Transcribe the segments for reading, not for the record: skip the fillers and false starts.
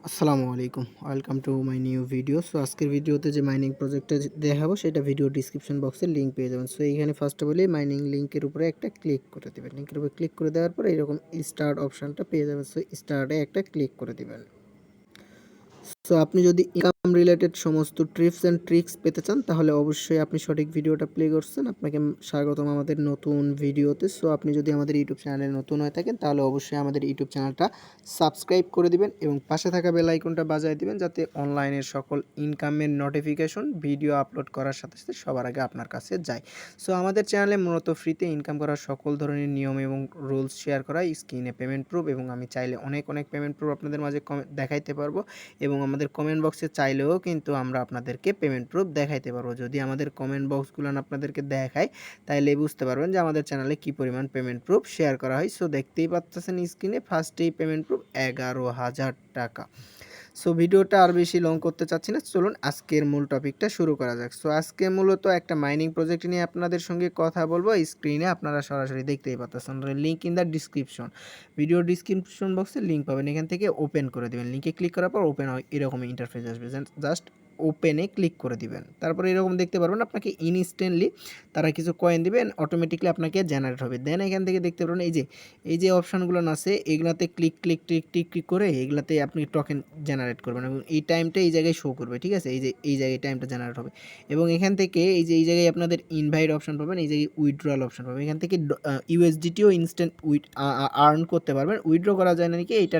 আসসালামু আলাইকুম, welcome to my new video. So আজকের ভিডিওতে যে মাইনিং প্রজেক্টটা দেখাবো সেটা ভিডিও ডিসক্রিপশন বক্সে লিঙ্ক পেয়ে যাবেন। সো এইখানে ফার্স্ট অফ অল মাইনিং লিঙ্কের উপরে একটা ক্লিক করে দেবেন। লিঙ্কের উপরে ক্লিক করে দেওয়ার পর এরকম স্টার্ট অপশনটা পেয়ে যাবেন। সো স্টার্টে একটা ক্লিক করে দিবেন। সো আপনি যদি ইনকাম রিলেটেড সমস্ত টিপস অ্যান্ড ট্রিক্স পেতে চান তাহলে অবশ্যই আপনি সঠিক ভিডিওটা প্লে করছেন। আপনাকে স্বাগতম আমাদের নতুন ভিডিওতে। সো আপনি যদি আমাদের ইউটিউব চ্যানেলে নতুন হয়ে থাকেন তাহলে অবশ্যই আমাদের ইউটিউব চ্যানেলটা সাবস্ক্রাইব করে দিবেন এবং পাশে থাকা বেল আইকনটা বাজিয়ে দিবেন যাতে অনলাইনের সকল ইনকামের নোটিফিকেশন ভিডিও আপলোড করার সাথে সাথে সবার আগে আপনার কাছে যায়। সো আমাদের চ্যানেলে মূলত ফ্রিতে ইনকাম করার সকল ধরনের নিয়ম এবং রুলস শেয়ার করা, স্ক্রিনে পেমেন্ট প্রুফ এবং আমি চাইলে অনেক পেমেন্ট প্রুফ আপনাদের মাঝে দেখাইতে পারবো এবং আমাদের কমেন্ট বক্সে চাইলেও কিন্তু আমরা আপনাদেরকে পেমেন্ট প্রুফ দেখাইতে পারবো। যদি আমাদের কমেন্ট বক্সগুলো আপনাদেরকে দেখাই তাহলে বুঝতে পারবেন যে আমাদের চ্যানেলে কী পরিমাণ পেমেন্ট প্রুফ শেয়ার করা হয়। সো দেখতেই পাচ্ছেন স্ক্রিনে ফার্স্টেই পেমেন্ট প্রুফ 11,000 টাকা। সো ভিডিওটা আর বেশি লং করতে চাচ্ছি না, চলুন আজকের মূল টপিকটা শুরু করা যাক। সো আজকে মূলত একটা মাইনিং প্রজেক্ট নিয়ে আপনাদের সঙ্গে কথা বলবো। স্ক্রিনে আপনারা সরাসরি দেখতেই পাচ্ছেন, link in the description, video description বক্সে লিঙ্ক পাবেন, এখান থেকে ওপেন করে দেবেন। লিঙ্কে ক্লিক করার পর ওপেন হয় এরকম ইন্টারফেস আসবে, জাস্ট ওপেনে ক্লিক করে দিবেন। তারপরে এরকম দেখতে পারবেন আপনাকে ইনস্ট্যান্টলি তারা কিছু কয়েন দিবেন, অটোমেটিকলি আপনাকে জেনারেট হবে। দেন এখান থেকে দেখতে পারবেন এই যে অপশানগুলো আছে এগুলাতে ক্লিক করে এগুলাতে আপনি টোকেন জেনারেট করবেন এবং এই টাইমটা এই জায়গায় শো করবে, ঠিক আছে? এই জায়গায় টাইমটা জেনারেট হবে এবং এখান থেকে এই জায়গায় আপনাদের ইনভাইট অপশন পাবেন, এই জায়গায় উইথড্রল অপশন পাবেন। এখান থেকে ইউএসডিটিও ইনস্ট্যান্ট আর্ন করতে পারবেন। উইথড্র করা যায় না নাকি এইটা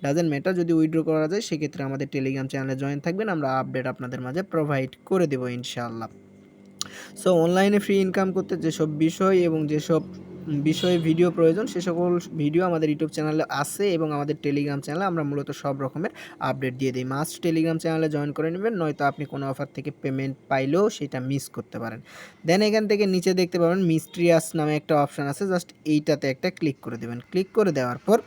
ডাজেন্ট ম্যাটার, যদি উইথড্র করা যায় সেক্ষেত্রে আমাদের টেলিগ্রাম চ্যানেলে জয়েন থাকবেন, আমরা আপডেট আপনাদের মাঝে প্রোভাইড করে দেবো ইনশাআল্লাহ। সো অনলাইনে ফ্রি ইনকাম করতে যেসব বিষয় এবং যেসব বিষয়ে ভিডিও প্রয়োজন সে সকল ভিডিও আমাদের ইউটিউব চ্যানেলে আছে এবং আমাদের টেলিগ্রাম চ্যানেলে আমরা মূলত সব রকমের আপডেট দিয়ে দিই। মাস্ট টেলিগ্রাম চ্যানেলে জয়েন করে নেবেন, নয়তো আপনি কোনো অফার থেকে পেমেন্ট পাইলেও সেটা মিস করতে পারেন। দেন এখান থেকে নিচে দেখতে পাবেন মিস্ট্রিয়াস নামে একটা অপশান আছে, জাস্ট এইটাতে একটা ক্লিক করে দেবেন। ক্লিক করে দেওয়ার পর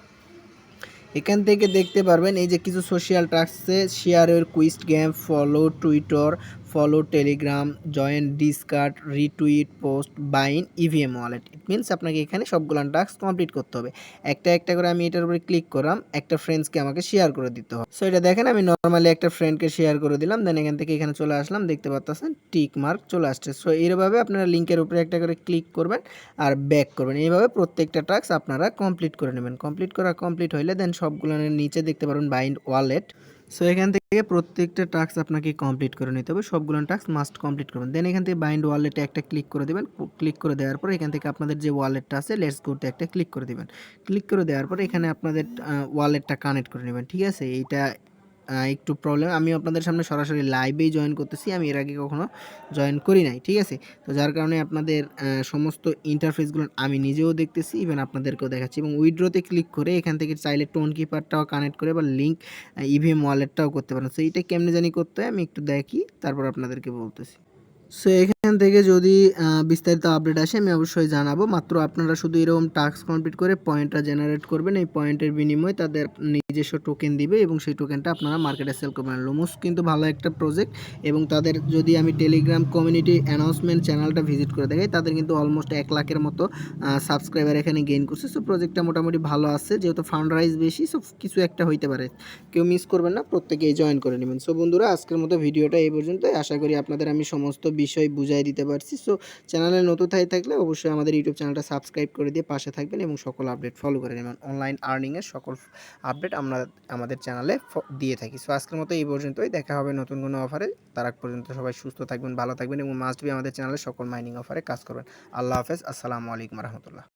এখান থেকে দেখতে পারবেন এই যে কিছু সোশ্যাল টাস্কে শেয়ারের quiz game, follow Twitter, follow Telegram, join Discord, retweet post, bind EVM wallet. It means আপনাকে এখানে সবগুলো টাস্ক কমপ্লিট করতে হবে। একটা করে আমি এটার উপরে ক্লিক করলাম, একটা ফ্রেন্ডসকে আমাকে শেয়ার করে দিতে হবে। সো এটা দেখেন আমি নর্মালি একটা ফ্রেন্ডকে শেয়ার করে দিলাম, দেন এখান থেকে এখানে চলে আসলাম, দেখতে পাচ্ছেন টিক মার্ক চলে আসছে। সো এইভাবে আপনারা লিঙ্কের উপরে একটা করে ক্লিক করবেন আর ব্যাক করবেন। এইভাবে প্রত্যেকটা টাস্ক আপনারা কমপ্লিট করে নেবেন। কমপ্লিট হইলে দেন সবগুলোর নিচে দেখতে পারবেন বাইন্ড ওয়ালেট। সো এখান থেকে প্রত্যেকটা টাস্ক আপনাকে কমপ্লিট করে নিতে হবে, সবগুলো টাস্ক মাস্ট কমপ্লিট করবেন। দেন এখান থেকে বাইন্ড ওয়ালেটে একটা ক্লিক করে দেবেন। ক্লিক করে দেওয়ার পর এখান থেকে আপনাদের যে ওয়ালেটটা আছে লেটস গোতে একটা ক্লিক করে দেবেন। ক্লিক করে দেওয়ার পর এখানে আপনাদের ওয়ালেটটা কানেক্ট করে নেবেন, ঠিক আছে? এইটা একটু প্রবলেম, আমি আপনাদের সামনে সরাসরি লাইভেই জয়েন করতেছি, আমি এর আগে কখনো জয়েন করি নাই, ঠিক আছে? তো যার কারণে আপনাদের সমস্ত ইন্টারফেসগুলো আমি নিজেও দেখতেছি, ইভেন আপনাদেরকেও দেখাচ্ছি। এবং উইথড্রোতে ক্লিক করে এখান থেকে চাইলে টোন কিপারটাও কানেক্ট করে বা লিঙ্ক ইভিএম ওয়ালেটটাও করতে পারেন। সো এইটা কেমনে জানি করতে হয় আমি একটু দেখি, তারপর আপনাদেরকে বলতেছি। সো এখান থেকে যদি বিস্তারিত আপডেট আসে আমি অবশ্যই জানাবো। মাত্র আপনারা শুধু এরকম টাস্ক কমপ্লিট করে পয়েন্টটা জেনারেট করবেন, এই পয়েন্টের বিনিময়ে তাদের নিজস্ব টোকেন দিবে এবং সেই টোকেনটা আপনারা মার্কেটে সেল করবেন। লোমোস কিন্তু ভালো একটা প্রজেক্ট এবং তাদের যদি আমি টেলিগ্রাম কমিউনিটি অ্যানাউন্সমেন্ট চ্যানেলটা ভিজিট করে দেখাই, তাদের কিন্তু অলমোস্ট 1 লাখের মতো সাবস্ক্রাইবার এখানে গেইন করছে। সো প্রজেক্টটা মোটামুটি ভালো আছে, যেহেতু ফান্ড রাইজ বেশি, সো কিছু একটা হইতে পারে। কেউ মিস করবেন না, প্রত্যেকেই জয়েন করে নেবেন। সো বন্ধুরা আজকের মতো ভিডিওটা এই পর্যন্তই। আশা করি আপনাদের আমি সমস্ত বিষয় বুঝাই দিতে পারছি। সো চ্যানেলে নতুন থাকলে অবশ্যই আমাদের ইউটিউব চ্যানেলটা সাবস্ক্রাইব করে দিয়ে পাশে থাকবেন এবং সকল আপডেট ফলো করে নেবেন। অনলাইন আর্নিংয়ের সকল আপডেট আমরা আমাদের চ্যানেলে দিয়ে থাকি। সো আজকের মতো এই পর্যন্তই, দেখা হবে নতুন কোনো অফারে। তার আগ পর্যন্ত সবাই সুস্থ থাকবেন, ভালো থাকবেন এবং মাস্ট বি আমাদের চ্যানেলে সকল মাইনিং অফারে কাজ করবেন। আল্লাহ হাফেজ, আসসালামু আলাইকুম রহমতুল্লাহ।